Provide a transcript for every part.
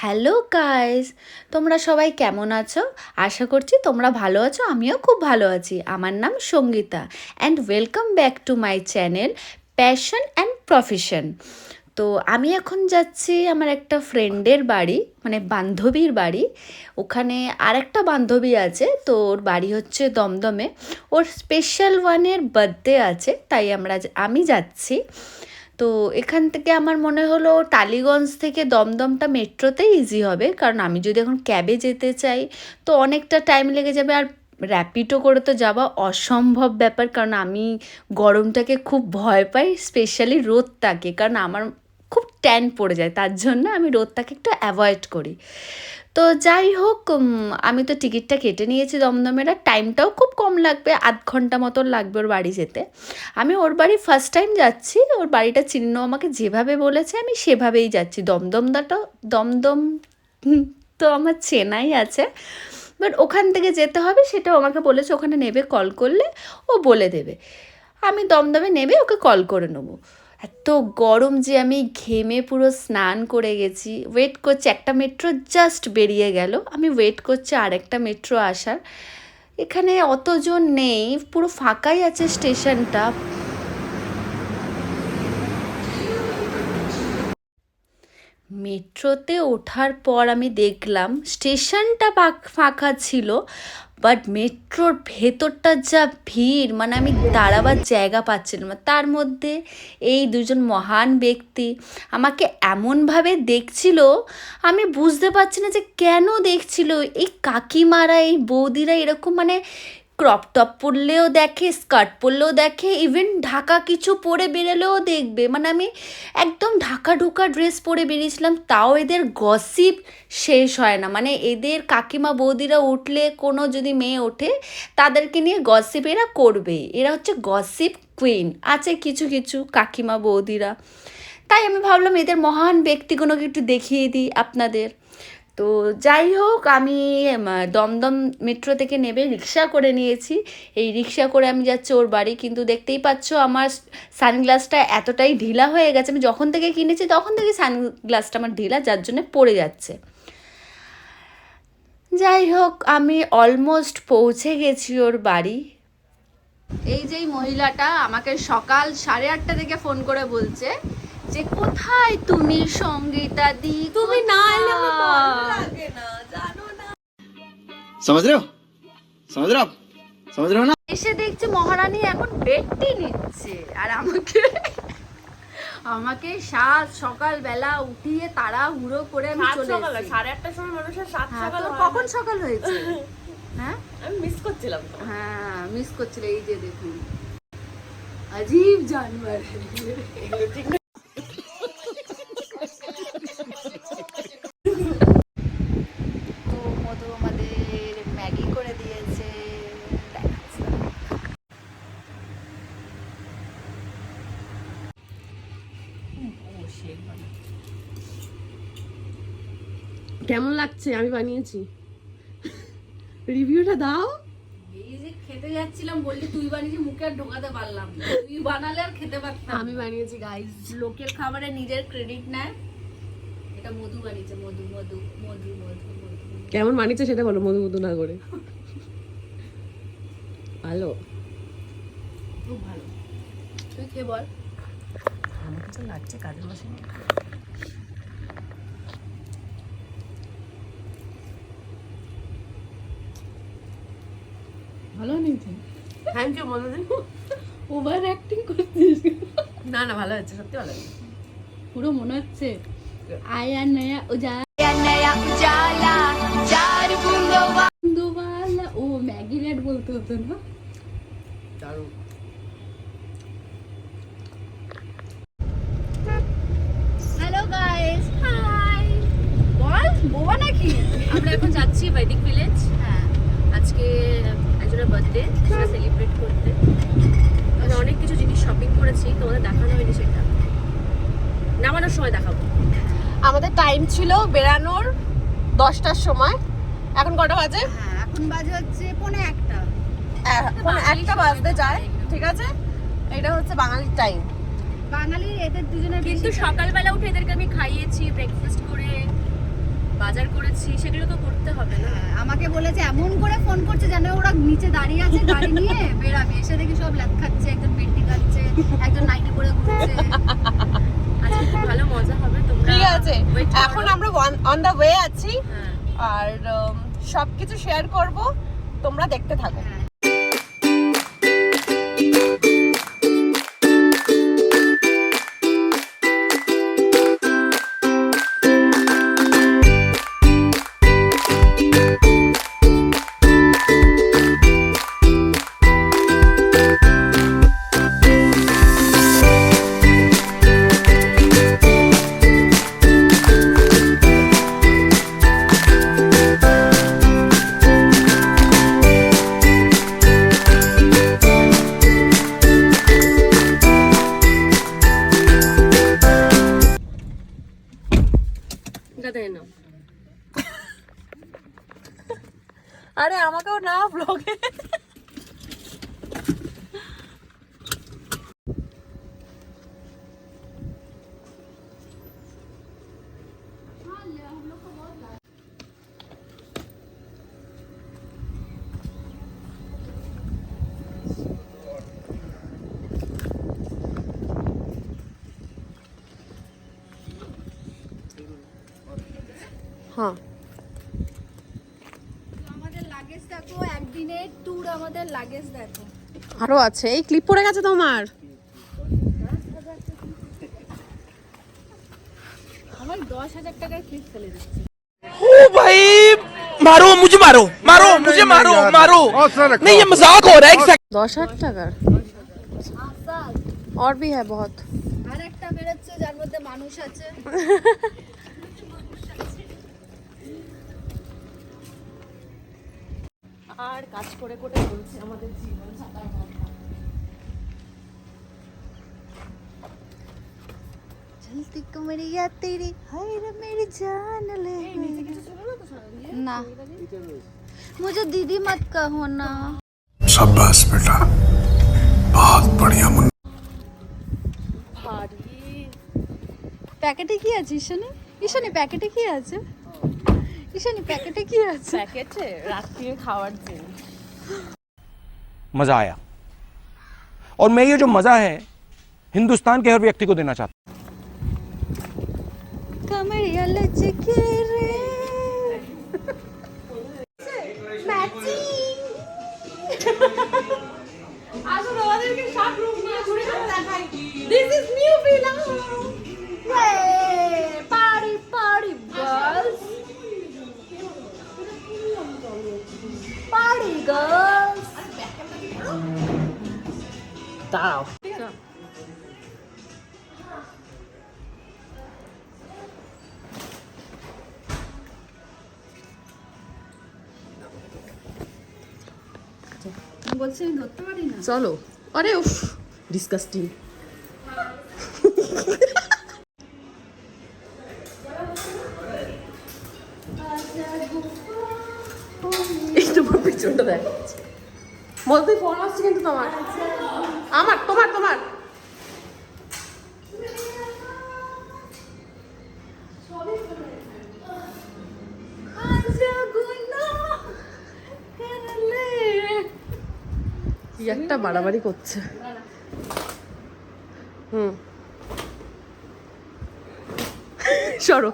Hello guys, তোমরা সবাই কেমন আছো? আশা করছি তোমরা ভালো আছো। আমিও খুব ভালো আছি। আমার নাম Sangeeta and welcome back to my channel passion and profession. তো আমি এখন যাচ্ছি আমার একটা ফ্রেন্ডের বাড়ি, মানে বান্ধবীর বাড়ি। ওখানে আরেকটা বান্ধবী আছে, তো ওর বাড়ি হচ্ছে দমদমে। ওর স্পেশাল ওয়ানের বার্থডে আছে, তাই আমি যাচ্ছি। তো এখান থেকে আমার মনে হলো টালিগঞ্জ থেকে দমদমটা মেট্রোতেই ইজি হবে, কারণ আমি যদি এখন ক্যাবে যেতে চাই তো অনেকটা টাইম লেগে যাবে, আর র্যাপিডো করে তো যাওয়া অসম্ভব ব্যাপার, কারণ আমি গরমটাকে খুব ভয় পাই, স্পেশালি রোদটাকে, কারণ আমার খুব ট্যান পড়ে যায়, তার জন্য আমি রোদটাকে একটু অ্যাভয়েড করি। তো যাই হোক, আমি তো টিকিটটা কেটে নিয়েছি দমদমের, আর টাইমটাও খুব কম লাগবে, আধ ঘন্টা মতন লাগবে ওর বাড়ি যেতে। আমি ওর বাড়ি ফার্স্ট টাইম যাচ্ছি, ওর বাড়িটা চিহ্ন আমাকে যেভাবে বলেছে আমি সেভাবেই যাচ্ছি। দমদম তো আমার চেনাই আছে, বাট ওখান থেকে যেতে হবে সেটাও আমাকে বলেছে, ওখানে নেবে কল করলে ও বলে দেবে। আমি দমদমে নেবে ওকে কল করে নেবো। এত গরম যে আমি ঘেমে পুরো স্নান করে গেছি, ওয়েট করছি, একটা মেট্রো জাস্ট বেরিয়ে গেল, আমি ওয়েট করছি আরেকটা মেট্রো আসার। এখানে অতজন নেই, পুরো ফাঁকাই আছে স্টেশনটা। মেট্রোতে ওঠার পর আমি দেখলাম স্টেশনটা ফাঁকা ছিল, বাট মেট্রোর ভেতরটা যা ভিড়, মানে আমি দাঁড়াবার জায়গা পাচ্ছিলাম না। তার মধ্যে এই দুজন মহান ব্যক্তি আমাকে এমনভাবে দেখছিল, আমি বুঝতে পারছি না যে কেন দেখছিল। এই কাকিমারা, এই বৌদিরা এরকম, মানে ক্রপ টপ পরলেও দেখে, স্কার্ট পরলেও দেখে, ইভেন ঢাকা কিছু পরে বেরোলেও দেখবে। মানে আমি একদম ঢাকা ঢোকা ড্রেস পরে বেরিয়েছিলাম, তাও এদের গসিপ শেষ হয় না। মানে এদের কাকিমা বৌদিরা উঠলে, কোনো যদি মেয়ে ওঠে তাদেরকে নিয়ে গসিপ এরা করবেই, এরা হচ্ছে গসিপ কুইন। আছে কিছু কিছু কাকিমা বৌদিরা, তাই আমি ভাবলাম এদের মহান ব্যক্তিগুলোকে একটু দেখিয়ে দিই আপনাদের। তো যাই হোক, আমি দমদম মেট্রো থেকে নেবে রিক্সা করে নিয়েছি। এই রিক্সা করে আমি যাচ্ছি ওর বাড়ি। কিন্তু দেখতেই পাচ্ছ আমার সানগ্লাসটা এতটাই ঢিলা হয়ে গেছে, আমি যখন থেকে কিনেছি তখন থেকে সানগ্লাসটা আমার ঢিলা, যার জন্য পড়ে যাচ্ছে। যাই হোক, আমি অলমোস্ট পৌঁছে গেছি ওর বাড়ি। এই যে মহিলাটা আমাকে সকাল 8:30 থেকে ফোন করে বলছে যে কোথায় তুমি সঙ্গীতা দি, তুমি না এলে আমার ভালো লাগে না, জানো না। समझ रहे हो समझ रहे हो आप समझ रहे हो ना। এসে দেখছি মহারানী এখন বেডটি নিচ্ছে, আর আমাকে সকালবেলা উঠিয়ে তাড়াহুড়ো করে আমি চলে এসেছি। 8:30টার সময় মানুষের 7 সকাল তোর কখন সকাল হয়েছে? হ্যাঁ, আমি মিস করছিলাম তো। হ্যাঁ মিস করছিল। এই যে দেখুন, अजीब जानवर है। তো মধু আমাদের ম্যাগি করে দিয়েছে, দেখাচ্ছি। কেমন লাগছে? আমি বানিয়েছি, রিভিউটা দাও। এই যে খেতে যাচ্ছিলাম, বললি তুই বানিয়েছি, মুখে আর ঢোকাতে পারলাম না। তুই বানালে আর খেতে পারতাম। আমি বানিয়েছি গাইস। লোকের খাবারে নিজের ক্রেডিট নেয়। এটা মধু বানিয়েছে, মধু মধু মধু মধু মধু। কেমন বানিয়েছে সেটা বলো, মধু মধু না করে। ভালো, খুব ভালো। তুই খেয়ে বল। আমার কাছে লাগছে কাজের মশলা। ভালো নিয়েছে। থ্যাংক ইউ মধুদি। ওভার অ্যাক্টিং করছিস। না না, ভালো হয়েছে, সত্যি ভালো হয়েছে। পুরো মনে হচ্ছে আয়া নয়া উজালা চার বুন্দোবালা। ও ম্যাগি রেড বলতে হতো না। দারুণ। Hello guys, high. বল, বোবা নাকি? আমরা এখন যাচ্ছি বৈদিক ভিলেজ। হ্যাঁ, আজকে একজনের বার্থডে, সেটা সেলিব্রেট করতে। আমরা অনেক কিছু জিনিস শপিং করেছি, তোমাদের দেখানো হয়নি, সেটা নামানোর সময় দেখাবো। আমাদের টাইম ছিল বেরানোর 10টার সময়। এখন কটা বাজে? হ্যাঁ এখন বাজে হচ্ছে 1:45। এখন 1টা বাজতে যায়, ঠিক আছে। এটা হচ্ছে বাঙালির টাইম। বাঙালির এদের দুজনের কিন্তু সকালবেলা উঠে এদেরকে আমি খাইয়েছি ব্রেকফাস্ট করে, বাজার করেছি সেগুলো তো করতে হবে না। আমাকে বলেছে, এমন করে ফোন করছে যেন ওরা নিচে দাঁড়িয়ে আছে গাড়ি নিয়ে বেরাবে, এসে দেখি সব ল্যাদ খাচ্ছে, একজন পেন্টি খাচ্ছে, একজন নাইটি পরে ঘুরছে। আজকে খুব ভালো মজা হবে, তোমরা ঠিক আছে, wait করো। এখন আমরা অন দ্য ওয়ে আছি হ্যাঁ। আর সবকিছু শেয়ার করব, তোমরা দেখতে থাকো। দাদা এনো আরে আমাকেও না ব্লগে। হ্যাঁ, আমাদের লাগেজ দেখো, একদিনের ট্যুর, আমাদের লাগেজ দেখো। আরো আছে, এই ক্লিপ পড়ে গেছে তোমার। আমার 10,000 টাকার ক্লিপ ফেলে দিচ্ছে। ओ भाई मारो मुझे, मारो मारो मुझे, मारो मारो नहीं, ये मजाक हो रहा है। 10,000 টাকার और भी है बहुत। আর একটা বেরোচ্ছে যার মধ্যে মানুষ আছে। আর কাজ করে করে চলছে আমাদের জীবন ছাতার মধ্যে। चलती कमरिया तेरी हाय रे मेरी जान ले ना, मुझे दीदी मत कहो ना। शाबाश बेटा, बहुत बढ़िया मुन्ना। ভারী প্যাকেটে কি আছে ঈশানী? ঈশানী প্যাকেটে কি আছে? ঈশানী প্যাকেটে কি আছে? প্যাকেটে রাত্রির খাওয়ার জিনিস। मजा आया और मैं ये जो मजा है हिंदुस्तान के हर व्यक्ति को देना चाहता हूं। कमरिया लचके रे আসো তোমাদেরকে সব রুম নিয়ে ঘুরে ঘুরে দেখাই। This is new villa. Hey, party party girls. Party girls. দাঁড়াও বলছি আমি ধরতে পারি না। চলো। আরে উফ, ডিসকাস্টিং। এই তোমার পিছনটা দেখাচ্ছে, মধ্যে ফোন আসছে কিন্তু তোমার, আমার তোমার তোমার। কি একটা বাড়াবাড়ি করছে। হুম, সরো।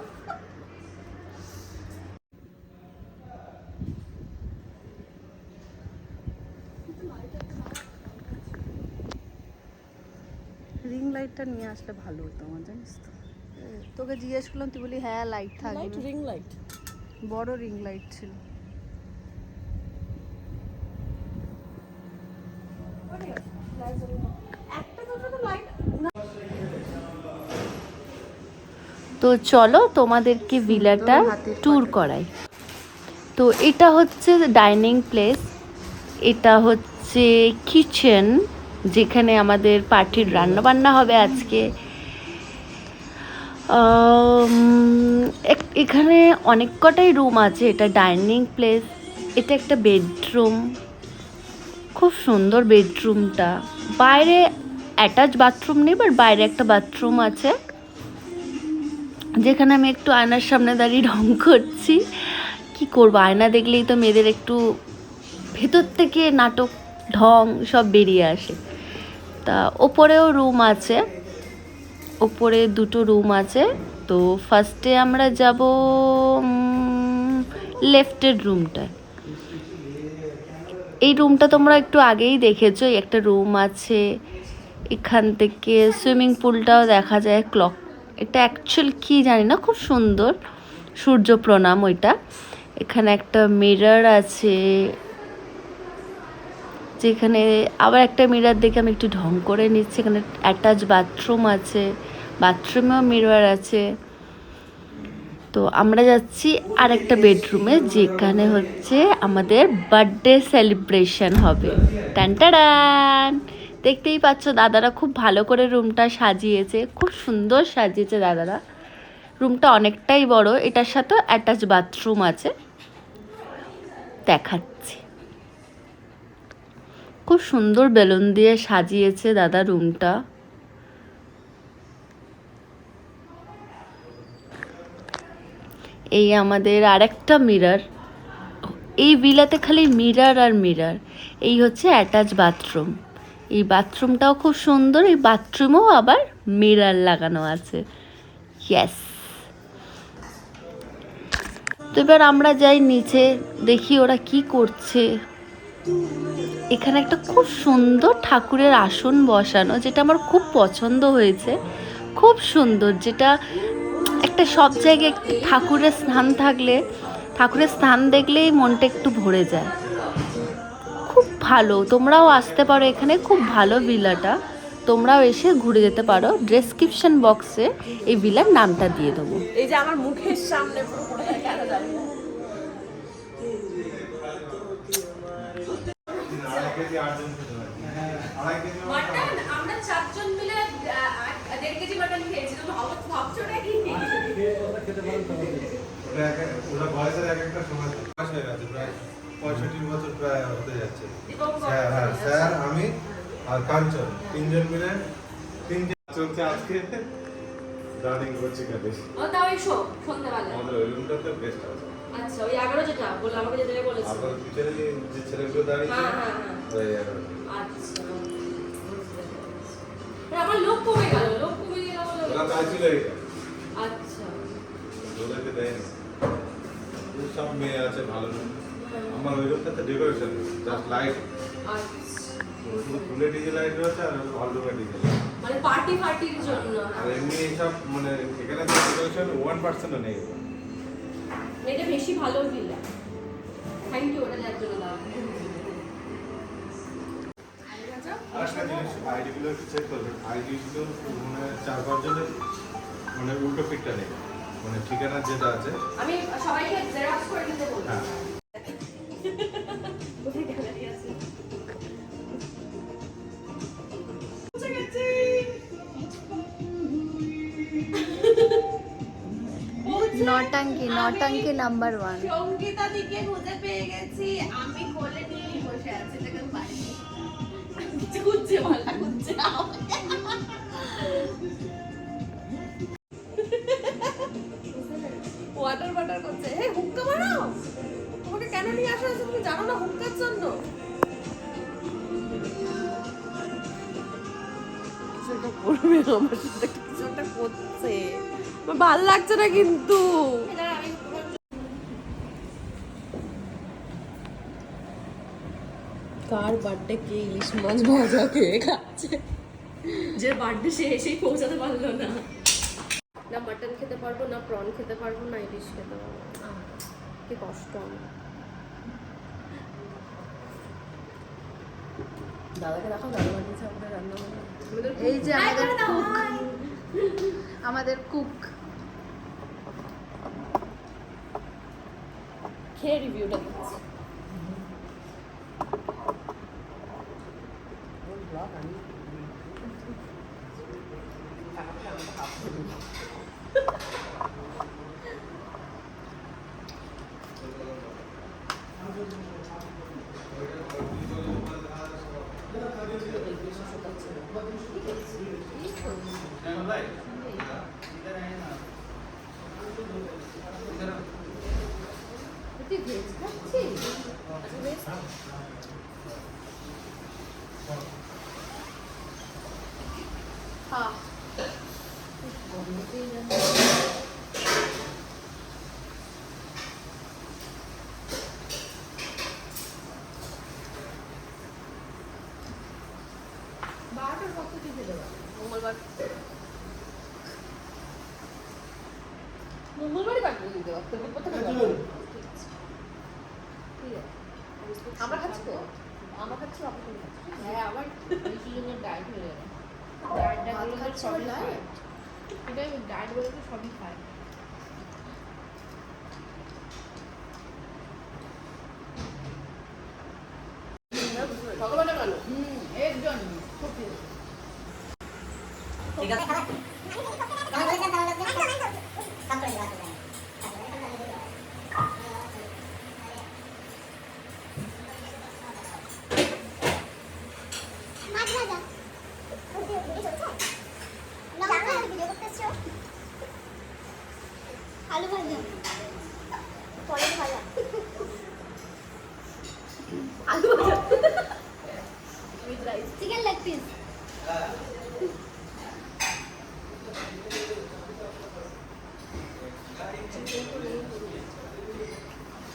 রিং লাইটটা নিয়ে আসলে ভালো হতো আমার, জানিস তো। তোকে জিজ্ঞেস করলাম, তুই বলি হ্যাঁ লাইট থাকবে। রিং লাইট বড় রিং লাইট ছিল। তো চলো তোমাদেরকে ভিলাটা ট্যুর করাই। তো এটা হচ্ছে ডাইনিং প্লেস, এটা হচ্ছে কিচেন যেখানে আমাদের পার্টির রান্নাবান্না হবে আজকে। এখানে অনেক কটাই রুম আছে। এটা ডাইনিং প্লেস, এটা একটা বেডরুম, খুব সুন্দর বেডরুমটা। বাইরে অ্যাটাচ বাথরুম নেই, বাট বাইরে একটা বাথরুম আছে। যেখানে আমি একটু আয়নার সামনে দাঁড়িয়ে ঢং করছি। কি করবো, আয়না দেখলেই তো মেয়েদের একটু ভেতর থেকে নাটক ঢং সব বেরিয়ে আসে। তা ওপরেও রুম আছে, ওপরে 2টো রুম আছে। তো ফার্স্টে আমরা যাব লেফটের রুমটায়। এই রুমটা তোমরা একটু আগেই দেখেছো, একটা রুম আছে, এখান থেকে সুইমিং পুলটাও দেখা যায়, ক্লক, এটা অ্যাকচুয়াল কি জানি না, খুব সুন্দর, সূর্য প্রণাম ওইটা। এখানে একটা মিরর আছে, যেখানে আবার একটা মিরর দেখে আমি একটু ঢং করে নিচ্ছি। এখানে অ্যাটাচ বাথরুম আছে, বাথরুমেও মিরর আছে। তো আমরা যাচ্ছি আর একটা বেডরুমে, যেখানে হচ্ছে আমাদের বার্থডে সেলিব্রেশন হবে। টানটাড়ান, দেখতেই পাচ্ছ দাদারা খুব ভালো করে রুমটা সাজিয়েছে, খুব সুন্দর সাজিয়েছে দাদারা। রুমটা অনেকটাই বড়, এটার সাথে অ্যাটাচ বাথরুম আছে, দেখাচ্ছি। খুব সুন্দর বেলুন দিয়ে সাজিয়েছে দাদা রুমটা। এই আমাদের আরেকটা মিরর, এই ভিলাতে খালি মিরর আর মিরর। এই হচ্ছে অ্যাটাচ বাথরুম, এই বাথরুমটাও খুব সুন্দর, এই বাথরুমেও আবার মিরর লাগানো আছে। ইয়েস। তো এবার আমরা যাই নিচে, দেখি ওরা কি করছে। এখানে একটা খুব সুন্দর ঠাকুরের আসন বসানো, যেটা আমার খুব পছন্দ হয়েছে, খুব সুন্দর। যেটা একটা সব জায়গায় ঠাকুরের স্থান থাকলে, ঠাকুরের স্থান দেখলেই মনটা একটু ভরে যায়। খুব ভালো, তোমরাও আসতে পারো এখানে, খুব ভালো ভিলাটা, তোমরাও এসে ঘুরে যেতে পারো। ডেসক্রিপশন বক্সে এই ভিলার নামটা দিয়ে দেবো। এই যে আমার মুখের সামনে পুরো কেন দাঁড়িয়ে মাটন, আমরা 4 জন মিলে 1.5 কেজি মাটন খেয়েছি। তুমি ভাবছো নাকি? ওরা বয়সের এক একটা সময় পাস হয়ে গেছে, প্রায় 65 বছর প্রায় হতে যাচ্ছে। হ্যাঁ, স্যার, আমি আর কাঞ্চন 3 জন মিলে 3 চলছে আজকে রানিং করছি কাজে। ও তাও এই সন্ধ্যাবেলা আমাদের ওই রুমটাতে বেস্ট আছে। আচ্ছা, ওই 11 যেটা বলে আমাকে যেতে বলেছিল। আপনার পিছনে যে ছেলেগুলো দাঁড়িয়েছে, হ্যাঁ। ওই 11। আচ্ছা, আমার লোক কমে গেল ওরা চাইছিল এটা, আচ্ছা, ওদেরকে দেয়নি। সব মেয়ে আছে ভালো রুম। আমার ওই রুমটাতে ডেকোরেশন জাস্ট লাইট, শুধু ফুলে ডিজে লাইট রয়েছে আর হল রুমে ডিজে লাইট, মানে পার্টির জন্য। আর এমনি এইসব মানে এখানে যে ডেকোরেশন 1% নেই। এটা বেশি ভালো ভিলা। থ্যাংক ইউ ওটা দেওয়ার জন্য। দাও আরেকটা জিনিস, আইডিগুলো একটু চেক করবেন। আইডিগুলো মানে 4-5 জনের মানে উল্টো পিকটা নেই, মানে ঠিকানা যেটা আছে। আমি সবাইকে জেরক্স করে দিতে বলবো। হ্যাঁ, নটাঙ্কি নাম্বার 1। সঙ্গীতা দিকে খুঁজে পেয়ে গেছি, আমি কোলে নিয়ে বসে আছি, দেখুন বাড়ি খুঁজছে মালা খুঁজছে ওয়াটার করছে। হে, হুক্কা মারাও, তোমাকে কেন নিয়ে আসা হয়েছে তুমি জানো না? হুক্কার জন্য কিছু একটা করবে, আমার সাথে কিছু একটা করছে, আমার ভাল লাগছে না কিন্তু। কার বার্থডে কে ইলিশ মাছ ভাজা খেয়ে খাচ্ছে? যে বার্থডে সে এসেই পৌঁছাতে পারলো না। না মাটন খেতে পারবো, না প্রন খেতে পারবো, না ইলিশ খেতে পারবো। কি কষ্ট আমার। দাদাকে দেখাও, দাদা বানিয়েছে আমাদের রান্না বান্না। এই যে আমাদের কুক খেয়ে রিভিউটা দিচ্ছি। ভেজ খাচ্ছি হ্যাঁ মঙ্গলবারই পাঠিয়ে দিতে পারতো আমরা খাচ্ছি তো আমরা খাচ্ছি আপনি খাচ্ছি হ্যাঁ আমার ইনসুলিনের ডায়েট হয়ে যাবে ডায়েটটা বলে সবই খায় এটাই ডায়েট বলে তো সবই খায় ভগবানের ভালো এর জন্য সত্যি ঠিক আছে আলু ভাজা পরে ভাজা আলু ভাজা with rice chicken leg piece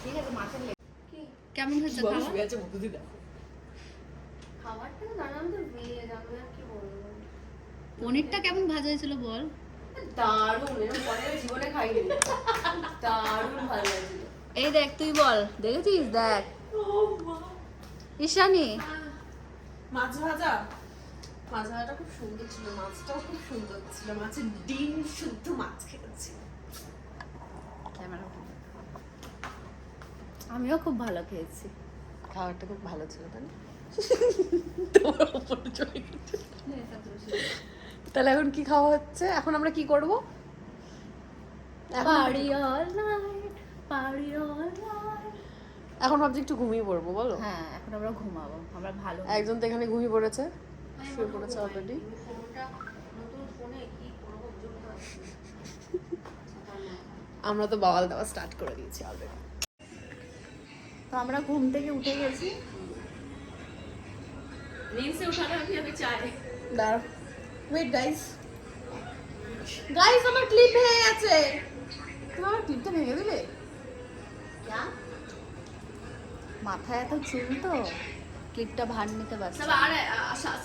ঠিক আছে মাছের লেগ কেমন হয়েছে খাওয়া আছে মুখে দিদা খাবারটা জানা আমাদের মেয়ে জানবে আর কি বলবো। পনিরটা কেমন ভাজা হয়েছিল বল দারুণ এরকম পরে আমি জীবনে খাইনি দারুণ ভালো লাগছিল এই দেখ তুই বল দেখেছিস দেখ ঈশানী মাছ ভাজাটা খুব সুন্দর ছিল মাছটাও খুব সুন্দর ছিল মাছের ডিম শুদ্ধ মাছ খেয়েছি ক্যামেরা আমিও খুব ভালো খেয়েছি খাবারটা খুব ভালো ছিল তাই না তাহলে এখন কি খাওয়া হচ্ছে এখন আমরা কি করব party all night party all night এখন ভাবছি একটু ঘুমিয়ে পড়বো বলো হ্যাঁ এখন আমরা ঘুমাবো আমরা ভালো একজন তো এখানে ঘুমিয়ে পড়েছে শুয়ে পড়েছে অলরেডি নতুন ফোনে কি করবো আমরা তো বাওয়াল দেওয়া স্টার্ট করে দিয়েছি অলরেডি তো আমরা ঘুম থেকে উঠে গেছি नींद से उठाना अभी हमें चाय দাঁড়াও ওয়েট গাইস গাইস আমার ক্লিপ ভেঙে গেছে তুমি আমার ক্লিপটা ভেঙে দিলে মাথায় এত চুল তো ক্লিপটা ভার নিতে পারছি सब आ रहा है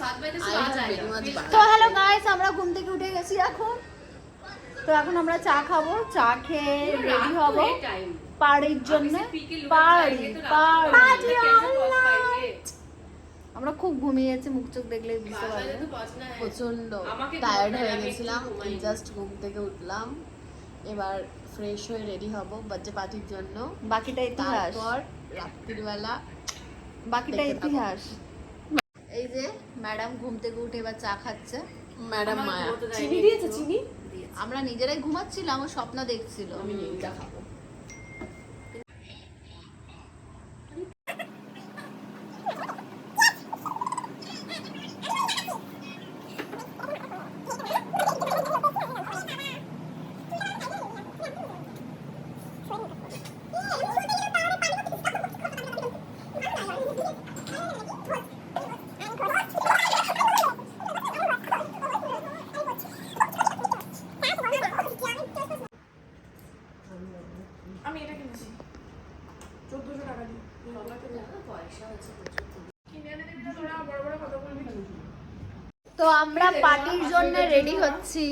7 बजे से आ जाएगा তো হ্যালো গাইস আমরা ঘুম থেকে উঠে গেছি এখন তো এখন আমরা চা খাবো চা খেয়ে রেডি হব टाइम পার্টির জন্য পার্টি আমরা খুব ঘুমিয়েছি মুখ চোখ দেখলে বুঝতে পারবে तो पहुंचना है প্রচন্ড আমাকে টায়ার্ড ঘুমাতে হয়ে হবে, গেছিলাম একটু ঘুমাই। জাস্ট ঘুম থেকে উঠলাম এবার ফ্রেশ হয়ে রেডি হব বার্থডে পার্টির জন্য বাকিটা ইতিহাস তারপর রাত্রিবেলা বাকিটা দেখতে থাকো। ইতিহাস এই যে ম্যাডাম ঘুম থেকে উঠে এবার চা খাচ্ছে ম্যাডাম আমার মায়া ঘুমোতে দেয়নি চিনি দিয়েছে চিনি আমরা নিজেরাই ঘুমাচ্ছিলাম ও স্বপ্ন দেখছিল আমি এইটা খাবো আমি এটা কিনেছি 1400 টাকা দিয়ে সবাইকে জানো পয়সা আছে প্রচুর কিনে এনে দিবি তোরা বড় বড় কথা বলবি তো আমরা পার্টির জন্য রেডি হচ্ছি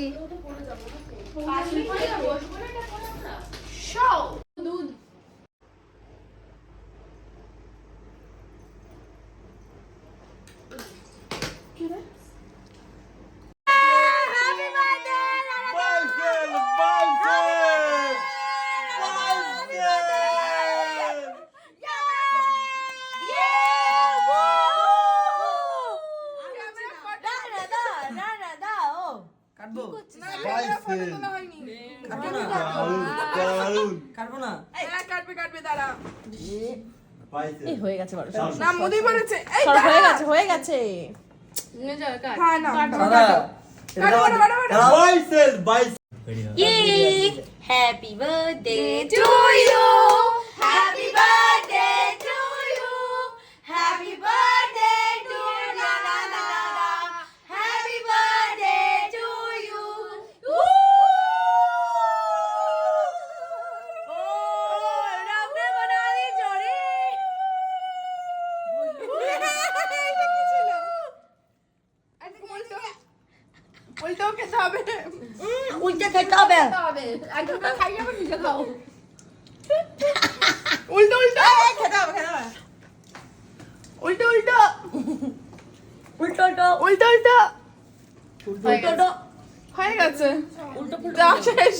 হয়ে গেছে বড় না মোদি বলেছে এই হয়ে গেছে নিয়ে যাও কাট হ্যাঁ না happy birthday to you happy birthday খেতে হবে উল্টে খেতে হবে। একজন খাইয়ে আবার নিজে খাও উল্টো উল্টো খেতে হবে উল্টো উল্টো উল্টো উল্টো উল্টো উল্টো উল্টো হয়ে গেছে উল্টো যা শেষ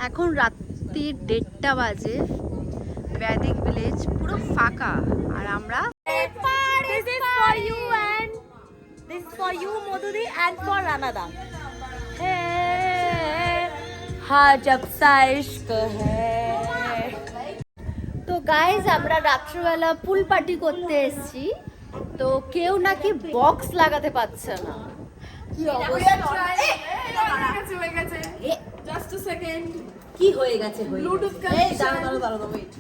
এখন রাত্রি 1:30 বাজে, ব্যাদিক ভিলেজ পুরো ফাঁকা আর আমরা This is for you and this is for you Modudi and for Ranada. Hey, हाँ जब सा इश्क है। তো গাইজ আমরা রাত্রিবেলা পুল পার্টি করতে এসেছি, তো কেউ নাকি বক্স লাগাতে পারছে না। কি অবস্থা? হয়ে গেছে জাস্ট আ সেকেন্ড কি হয়ে গেছে ব্লুটুথ এই দাঁড়াও wait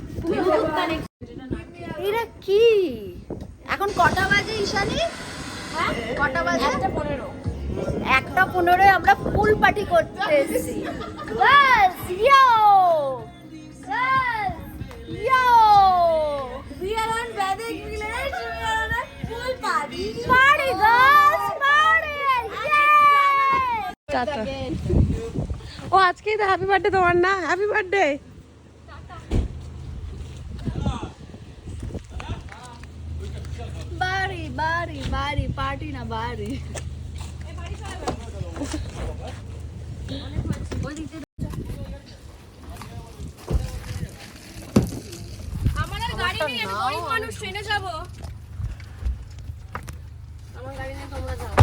এরা কি এখন কটা বাজে ঈশানী? হ্যাঁ কটা বাজে? 1:15 আমরা পুল পার্টি করতে এসেছি। Girls yo, girls yo, we are on Vedic village, we are on a pool party. Party girls party, ও আজকেই তো হ্যাপি বার্থডে তোমার না? Happy birthday. বাড়ি বাড়ি বাড়ি পার্টি না বাড়ি। আমার আর গাড়ি নেই, আমি গরিব মানুষ, ট্রেনে যাব। আমার গাড়ি নেই, তোমরা যাও।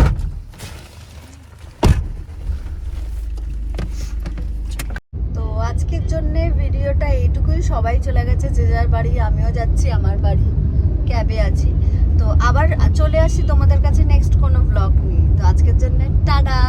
তো আজকের জন্য ভিডিওটা এইটুকুই। সবাই চলে গেছে যে যার বাড়ি, আমিও যাচ্ছি আমার বাড়ি, ক্যাবে আছি। তো আবার চলে আসি তোমাদের কাছে নেক্সট কোনো ব্লগ নিয়ে। তো আজকের জন্য টাটা।